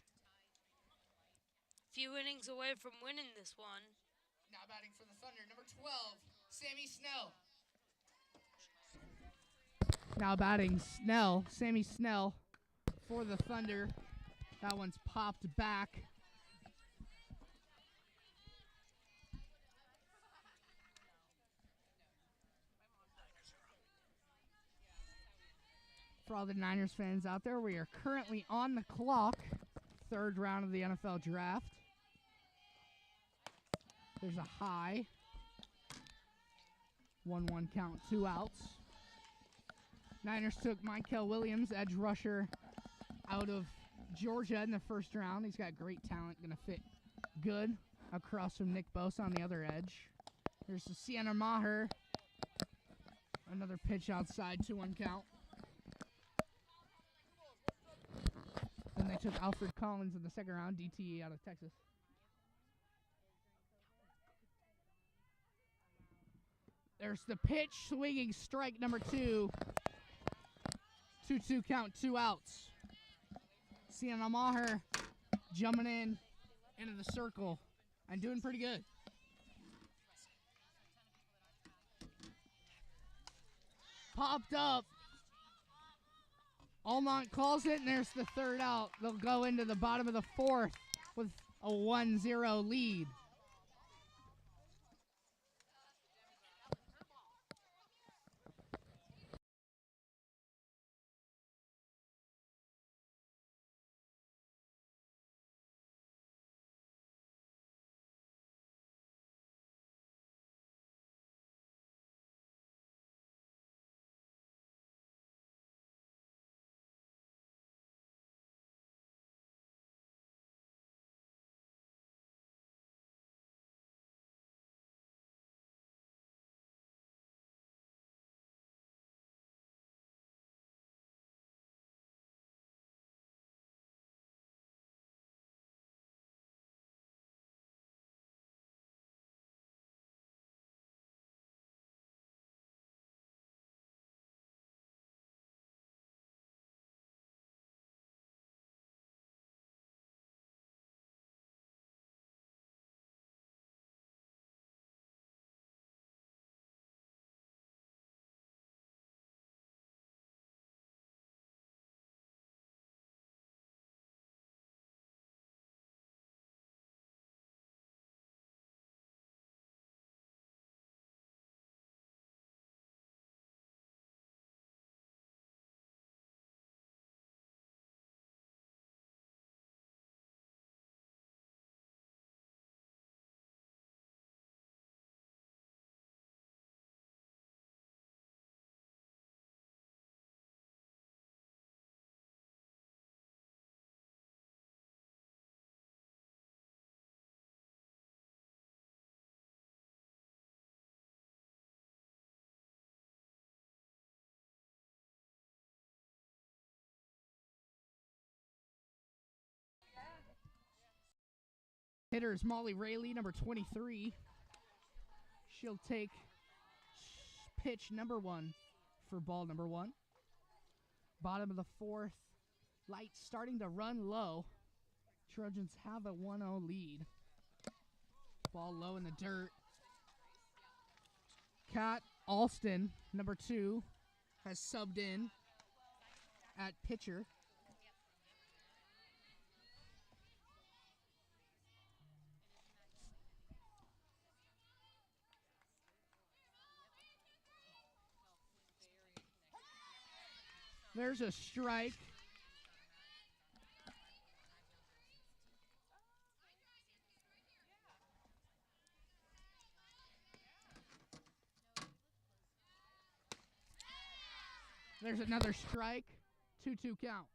Few innings away from winning this one. Now batting for the Thunder, number 12, Sammy Snell. Now batting Snell, Sammy Snell for the Thunder. That one's popped back. For all the Niners fans out there, we are currently on the clock. 3rd round of the NFL draft. There's a high. 1-1 count, 2 outs. Niners took Michael Williams, edge rusher, out of Georgia in the 1st round. He's got great talent, going to fit good across from Nick Bosa on the other edge. There's the Sienna Maher. Another pitch outside, 2-1 count. they took Alfred Collins in the second round, DTE out of Texas. There's the pitch, swinging strike number 2. 2-2 count, 2 outs. Sienna Maher jumping in into the circle and doing pretty good. Popped up. Almont calls it, and there's the third out. They'll go into the bottom of the 4th with a 1-0 lead. Hitter is Molly Rayleigh, number 23. She'll take pitch number 1 for ball number 1. Bottom of the 4th. Lights starting to run low. Trojans have a 1-0 lead. Ball low in the dirt. Kat Alston, number 2, has subbed in at pitcher. There's a strike. There's another strike. 2-2 count.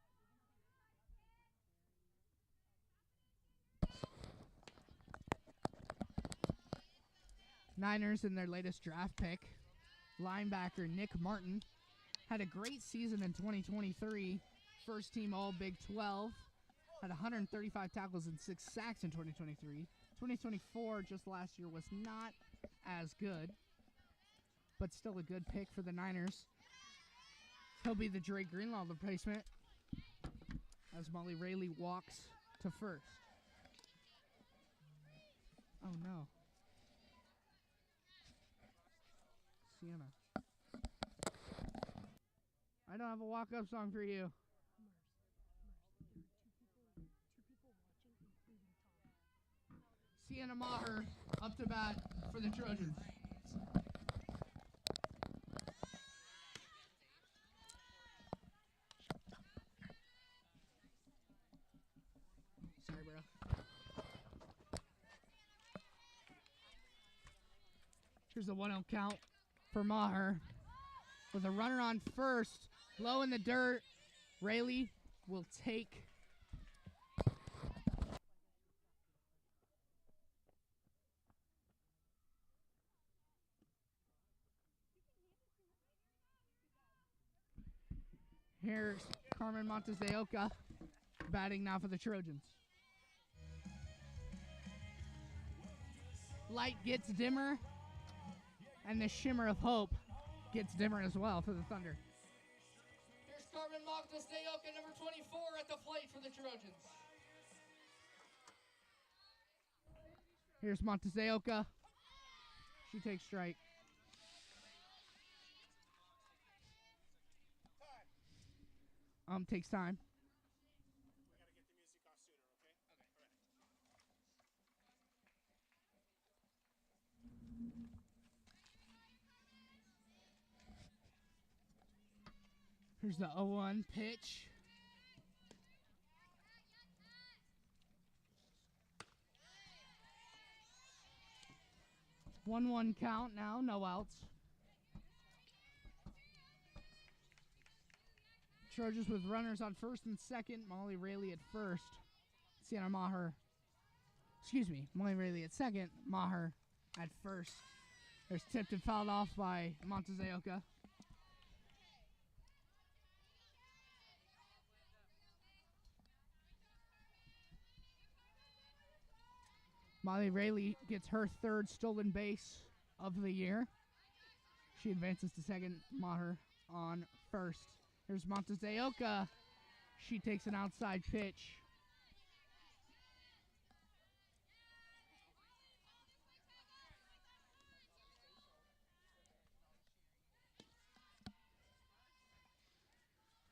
Niners in their latest draft pick. Linebacker Nick Martin had a great season in 2023. First team All Big 12. Had 135 tackles and 6 sacks in 2023. 2024, just last year, was not as good, but still a good pick for the Niners. He'll be the Drake Greenlaw replacement as Molly Rayleigh walks to first. Oh no. Sienna. I don't have a walk-up song for you. Sienna Maher up to bat for the Trojans. Sorry, bro. Here's the 1-0 count for Maher. With a runner on first, low in the dirt, Rayleigh will take. Here's Carmen Montes de Oca Batting now for the Trojans. Light gets dimmer, and the shimmer of hope gets dimmer as well for the Thunder. Here's Carmen Montesayoka, number 24, at the plate for the Trojans. Here's Montesayoka. She takes strike. Takes time. Here's the 0-1 pitch. One count now, no outs. Trojans with runners on first and second. Molly Rayleigh at first. Sienna Maher. Molly Rayleigh at second. Maher at first. There's tipped and fouled off by Montesayoka. Molly Rayleigh gets her third stolen base of the year. She advances to second. Maher on first. Here's Montesayoka. She takes an outside pitch.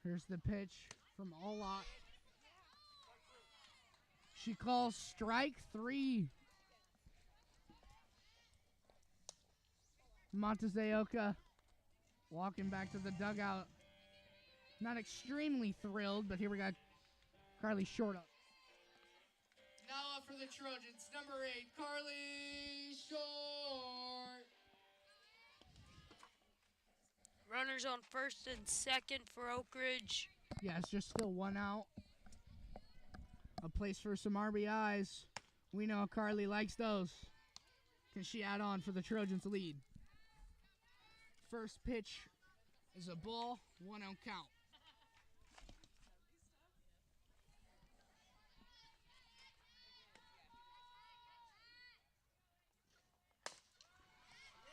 Here's the pitch from Olot. She calls strike 3. Montesayoka walking back to the dugout. Not extremely thrilled, but here we got Carly Short up. Now up for the Trojans, number 8, Carly Short. Runners on first and second for Oak Ridge. Yeah, it's just still 1 out. A place for some RBIs. We know Carly likes those. Can she add on for the Trojans' lead? First pitch is a ball, 1-0 count.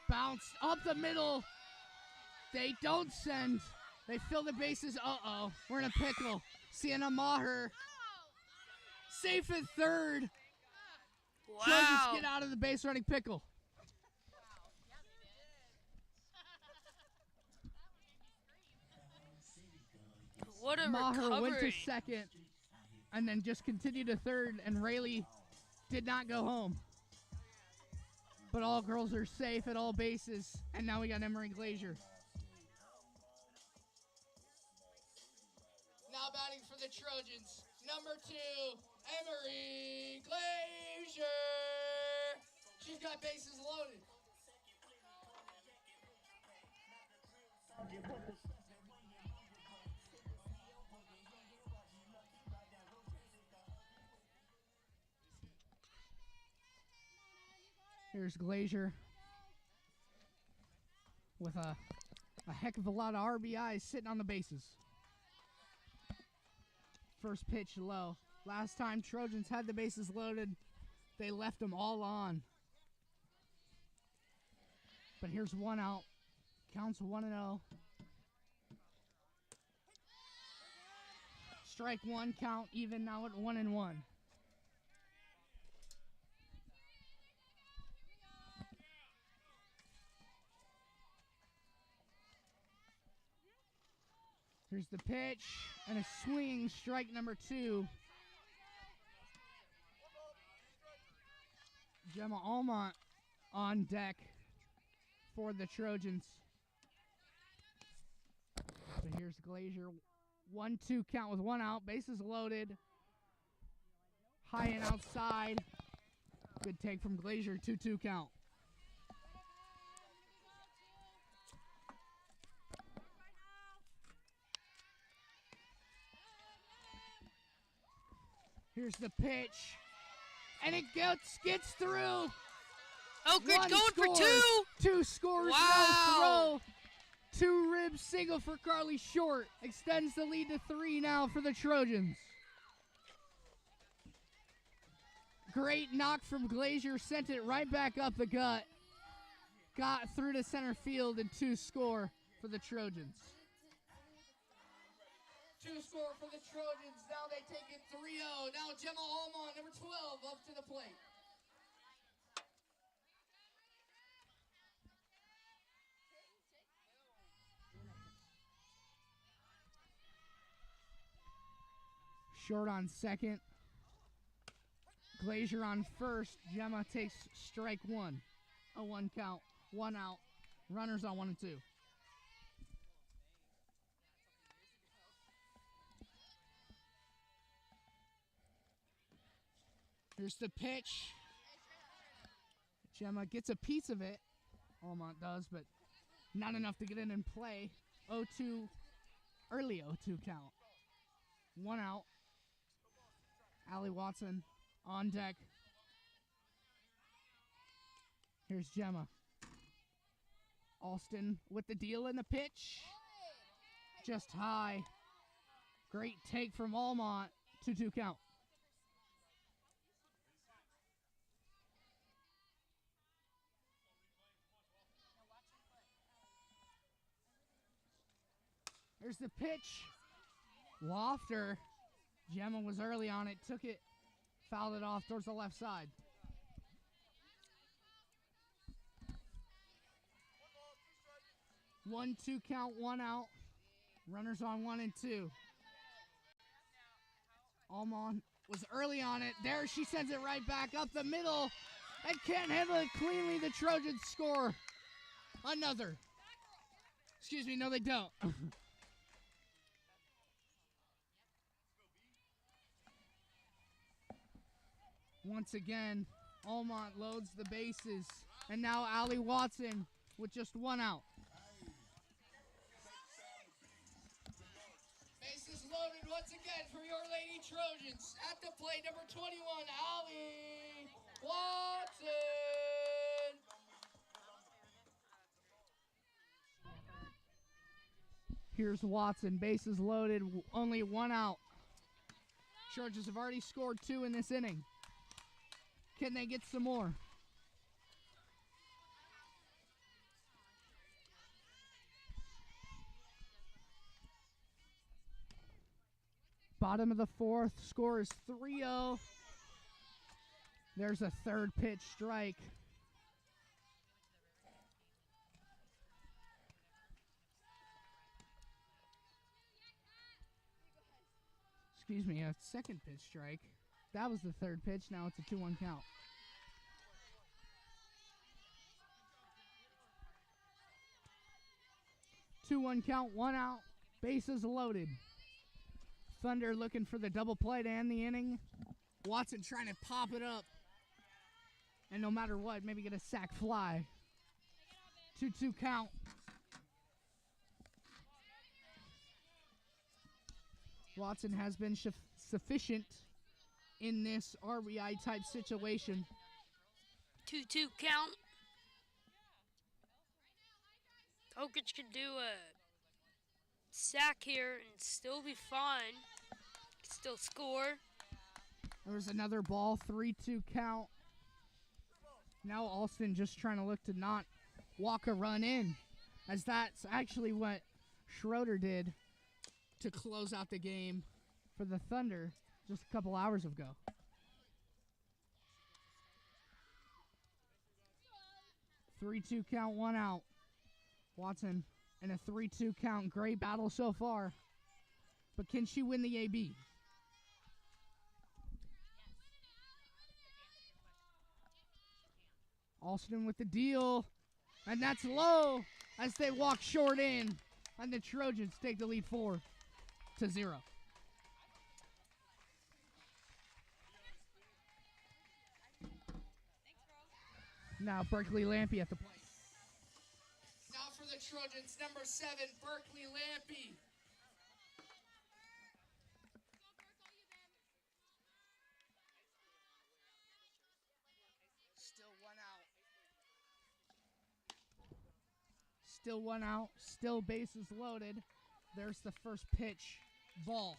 Bounce up the middle. They don't send. They fill the bases. Uh-oh. We're in a pickle. Sienna Maher. Safe at third. Wow. Trojans get out of the base running pickle. What a Maher recovery. went to second and then just continued to third, and Rayleigh did not go home. But all girls are safe at all bases, and now we got Emery Glazier. Now batting for the Trojans, number 2, Emery Glazier. She's got bases loaded. Here's Glazier with a heck of a lot of RBIs sitting on the bases. First pitch low. Last time Trojans had the bases loaded, they left them all on. But here's 1 out. Counts 1-0. Strike 1 count, even now at 1-1. Here's the pitch, and a swinging strike number 2. Gemma Almont on deck for the Trojans. So here's Glazier. 1-2 count with 1 out. Bases loaded. High and outside. Good take from Glazier. 2-2 count. Here's the pitch, and it gets through. Oak Ridge going scores, for 2. 2 scores, Wow. no throw. 2-rib single for Carly Short. Extends the lead to 3 now for the Trojans. Great knock from Glazier, sent it right back up the gut. Got through to center field and 2 score for the Trojans. 2 score for the Trojans. Now they take it 3-0. Now Gemma Almond, number 12, up to the plate. Short on second. Glazier on first. Gemma takes strike 1. A 1 count. 1 out. Runners on 1 and 2. Here's the pitch. Gemma gets a piece of it. Almont does, but not enough to get it in play. 0-2. Early 0-2 count. 1 out. Allie Watson on deck. Here's Gemma. Alston with the deal in the pitch. Just high. Great take from Almont. 2-2 count. Here's the pitch. Lofter. Gemma was early on it, took it, fouled it off towards the left side. One, 2 count, 1 out. Runners on 1 and 2. Almond was early on it. There she sends it right back up the middle and can't handle it cleanly. The Trojans score another. Excuse me, no they don't. Once again, Almont loads the bases. And now Allie Watson with just 1 out. Bases loaded once again for your Lady Trojans. At the plate, number 21, Allie Watson. Here's Watson, bases loaded, only 1 out. Trojans have already scored 2 in this inning. Can they get some more? Bottom of the 4th, score is 3-0. There's a 3rd pitch strike. Excuse me, a 2nd pitch strike. That was the 3rd pitch. Now it's a 2-1 count. Two-one count, 1 out. Bases loaded. Thunder looking for the double play to end the inning. Watson trying to pop it up. And no matter what, maybe get a sac fly. 2-2 count. Watson has been sufficient in this RBI type situation. 2-2 count. Okich can do a sack here and still be fine. Still score. There was another ball, 3-2 count. Now Alston just trying to look to not walk a run in, as that's actually what Schroeder did to close out the game for the Thunder just a couple hours ago. Three-two count, 1 out. Watson in a 3-2 count. Great battle so far. But can she win the AB? Alston with the deal. And that's low as they walk short in. And the Trojans take the lead 4-0. Now Berkeley Lampy at the plate. Now for the Trojans, number 7, Berkeley Lampy. Still 1 out. Still 1 out. Still bases loaded. There's the first pitch. Ball.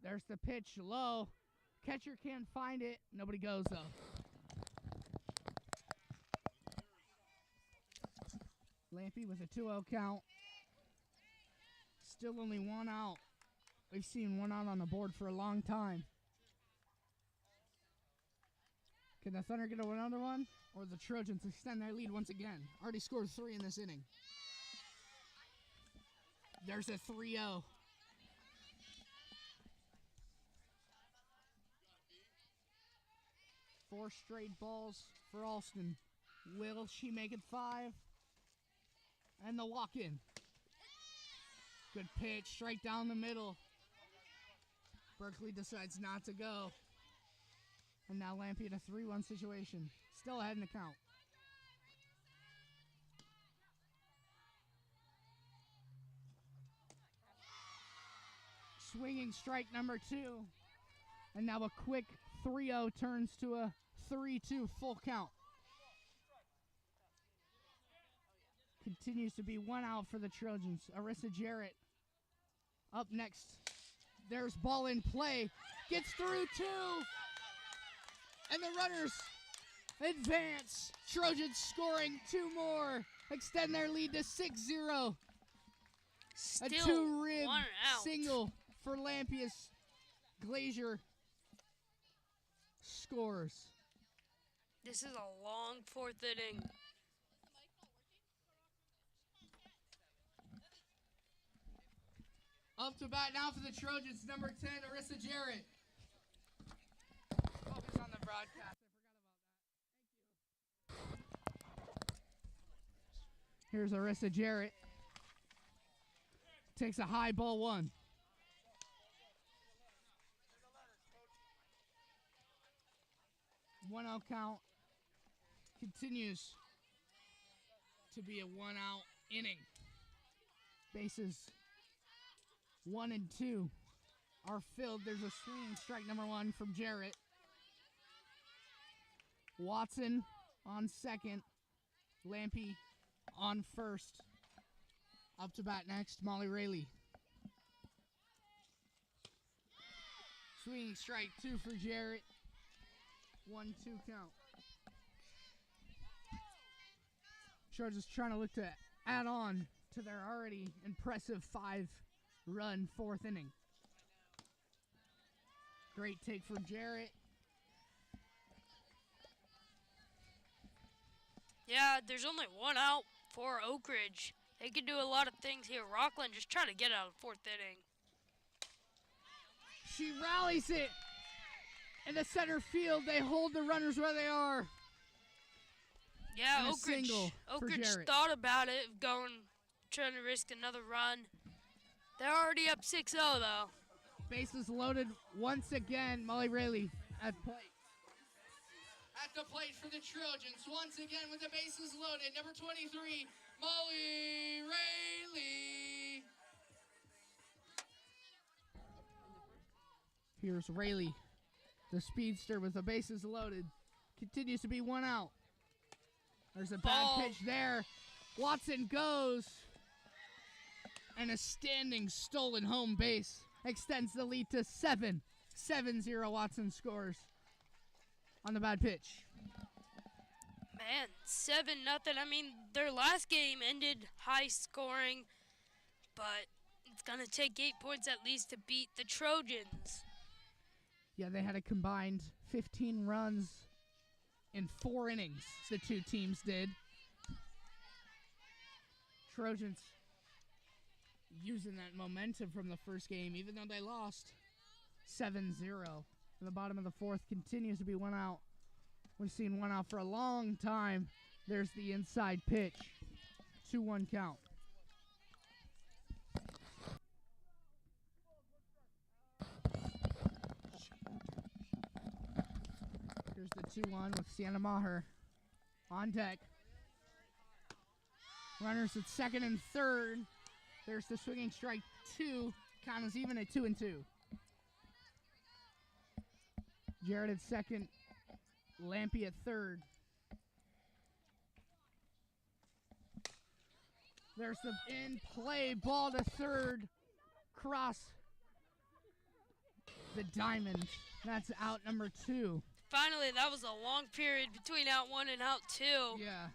There's the pitch low. Catcher can't find it. Nobody goes, though. Lampy with a 2-0 count. Still only one out. We've seen one out on the board for a long time. Can the Thunder get another one? Or the Trojans extend their lead once again? Already scored 3 in this inning. There's a 3-0. Four straight balls for Alston. Will she make it 5? And the walk-in. Good pitch, straight down the middle. Berkeley decides not to go. And now Lampy in a 3-1 situation. Still ahead in the count. Swinging strike number 2. And now a quick 3-0 turns to a 3-2 full count. Continues to be one out for the Trojans. Arissa Jarrett up next. There's ball in play. Gets through 2. And the runners advance. Trojans scoring 2 more. Extend their lead to 6-0. A 2-rib single for Lampius. Glazier scores. This is a long 4th inning. Up to bat now for the Trojans, number 10, Arissa Jarrett. Focus on the broadcast. I forgot about that. Thank you. Here's Arissa Jarrett. Takes a high ball 1. One out count. Continues to be a 1-out inning. Bases 1 and 2 are filled. There's a swinging strike number 1 from Jarrett. Watson on second. Lampy on first. Up to bat next, Molly Rayleigh. Swinging strike 2 for Jarrett. 1-2 count. Chargers trying to look to add on to their already impressive 5-run 4th inning. Great take from Jarrett. Yeah, there's only one out for Oak Ridge. They can do a lot of things here. Rocklin just trying to get out of 4th inning. She rallies it in the center field. They hold the runners where they are. Yeah, Oak Ridge thought about it, trying to risk another run. They're already up 6-0 though. Bases loaded once again. Molly Rayleigh at plate. At the plate for the Trojans. Once again with the bases loaded. Number 23, Molly Rayleigh. Here's Rayleigh, the speedster with the bases loaded. Continues to be 1 out. There's a bad pitch there. Watson goes. And a standing stolen home base extends the lead to 7. 7-0. Watson scores on the bad pitch. Man, 7-0. I mean, their last game ended high scoring, but it's going to take 8 points at least to beat the Trojans. Yeah, they had a combined 15 runs in 4 innings, the 2 teams did. Trojans using that momentum from the first game, even though they lost 7-0. In the bottom of the 4th continues to be 1 out. We've seen 1 out for a long time. There's the inside pitch. 2-1 count. Here's the 2-1 with Sienna Maher on deck. Runners at 2nd and 3rd. There's the swinging strike 2. Count is even at 2-2. Jarrett at 2nd. Lampy at 3rd. There's the in play ball to 3rd. Cross the diamond. That's out number 2. Finally, that was a long period between out 1 and out 2. Yeah.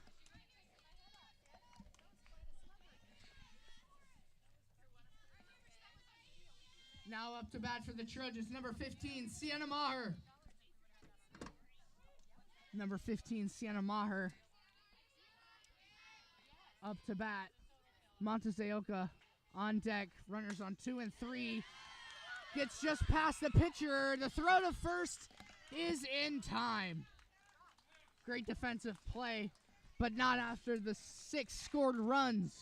Now up to bat for the Trojans, number 15, Sienna Maher. Number 15, Sienna Maher. Up to bat. Montezaoka on deck. Runners on 2 and 3. Gets just past the pitcher. The throw to first is in time. Great defensive play, but not after the 6 scored runs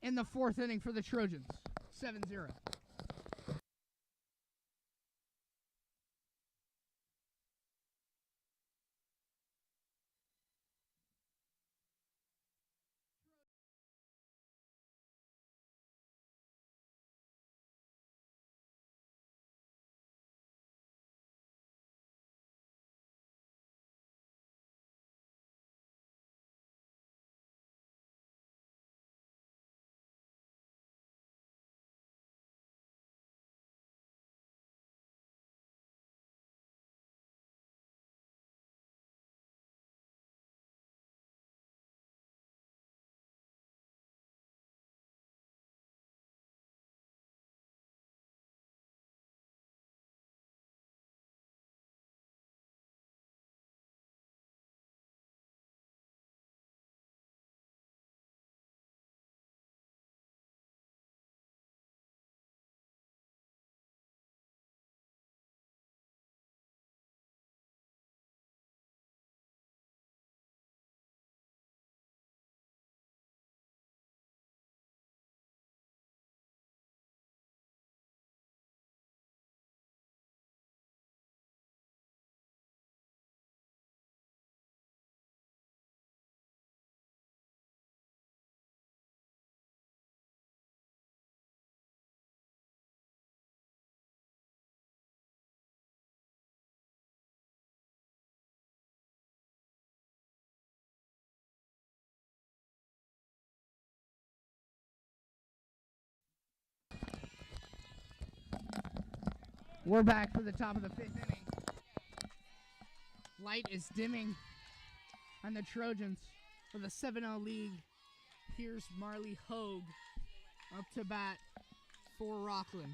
in the 4th inning for the Trojans. 7-0. We're back for the top of the 5th inning. Light is dimming on the Trojans for the 7-0 league. Here's Marley Hogue up to bat for Rocklin.